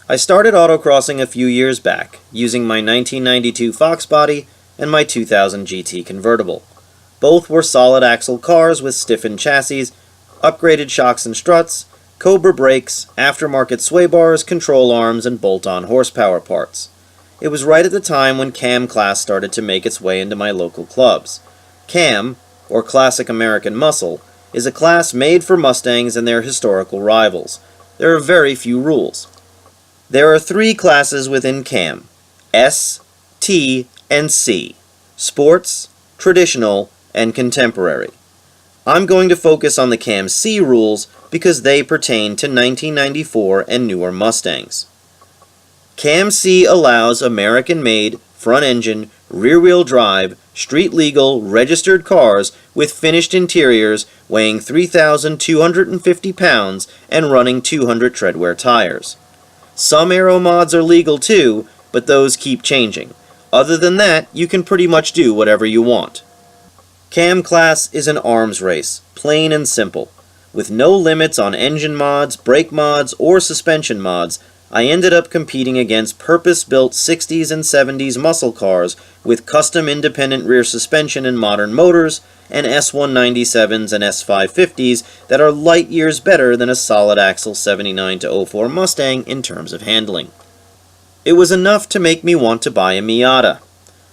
I started autocrossing a few years back, using my 1992 Fox body and my 2000 GT convertible. Both were solid axle cars with stiffened chassis, upgraded shocks and struts, Cobra brakes, aftermarket sway bars, control arms, and bolt-on horsepower parts. It was right at the time when CAM class started to make its way into my local clubs. CAM, or Classic American Muscle, is a class made for Mustangs and their historical rivals. There are very few rules. There are 3 classes within CAM: S, T, and C: Sports, Traditional, and Contemporary. I'm going to focus on the CAM C rules because they pertain to 1994 and newer Mustangs. CAM C allows American-made, front-engine, rear-wheel drive, street-legal, registered cars with finished interiors weighing 3,250 pounds and running 200 treadwear tires. Some aero mods are legal too, but those keep changing. Other than that, you can pretty much do whatever you want. CAM class is an arms race, plain and simple. With no limits on engine mods, brake mods, or suspension mods, I ended up competing against purpose-built 60s and 70s muscle cars with custom independent rear suspension and modern motors, and S197s and S550s that are light years better than a solid axle 79-04 Mustang in terms of handling. It was enough to make me want to buy a Miata.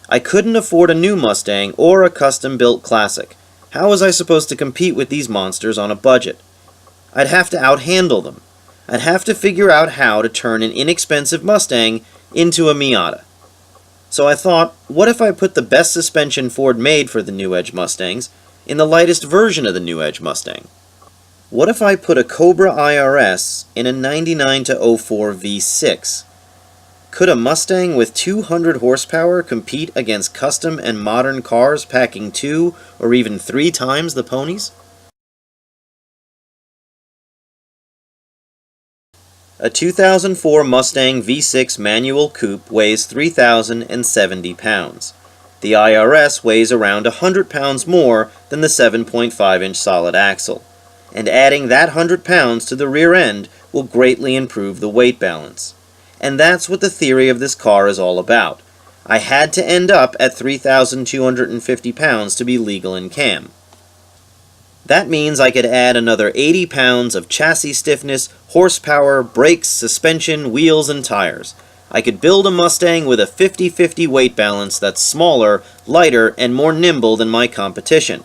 I couldn't afford a new Mustang or a custom-built classic. How was I supposed to compete with these monsters on a budget? I'd have to outhandle them. I'd have to figure out how to turn an inexpensive Mustang into a Miata. So I thought, what if I put the best suspension Ford made for the new Edge Mustangs in the lightest version of the new Edge Mustang? What if I put a Cobra IRS in a 99-04 V6? Could a Mustang with 200 horsepower compete against custom and modern cars packing 2 or even 3 times the ponies? A 2004 Mustang V6 manual coupe weighs 3,070 pounds. The IRS weighs around 100 pounds more than the 7.5-inch solid axle, and adding that 100 pounds to the rear end will greatly improve the weight balance. And that's what the theory of this car is all about. I had to end up at 3,250 pounds to be legal in CAM. That means I could add another 80 pounds of chassis stiffness, horsepower, brakes, suspension, wheels, and tires. I could build a Mustang with a 50-50 weight balance that's smaller, lighter, and more nimble than my competition.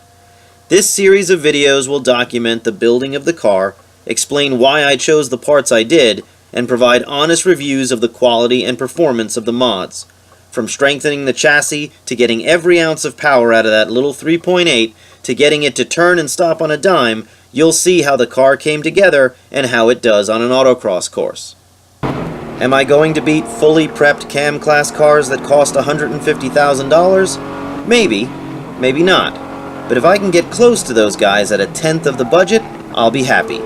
This series of videos will document the building of the car, explain why I chose the parts I did, and provide honest reviews of the quality and performance of the mods. From strengthening the chassis, to getting every ounce of power out of that little 3.8, to getting it to turn and stop on a dime, you'll see how the car came together and how it does on an autocross course. Am I going to beat fully prepped CAM class cars that cost $150,000? Maybe, maybe not. But if I can get close to those guys at 1/10 of the budget, I'll be happy.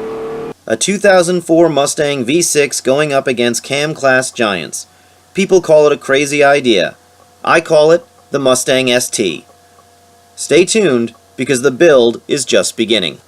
A 2004 Mustang V6 going up against CAM class giants. People call it a crazy idea. I call it the Mustang ST. Stay tuned, because the build is just beginning.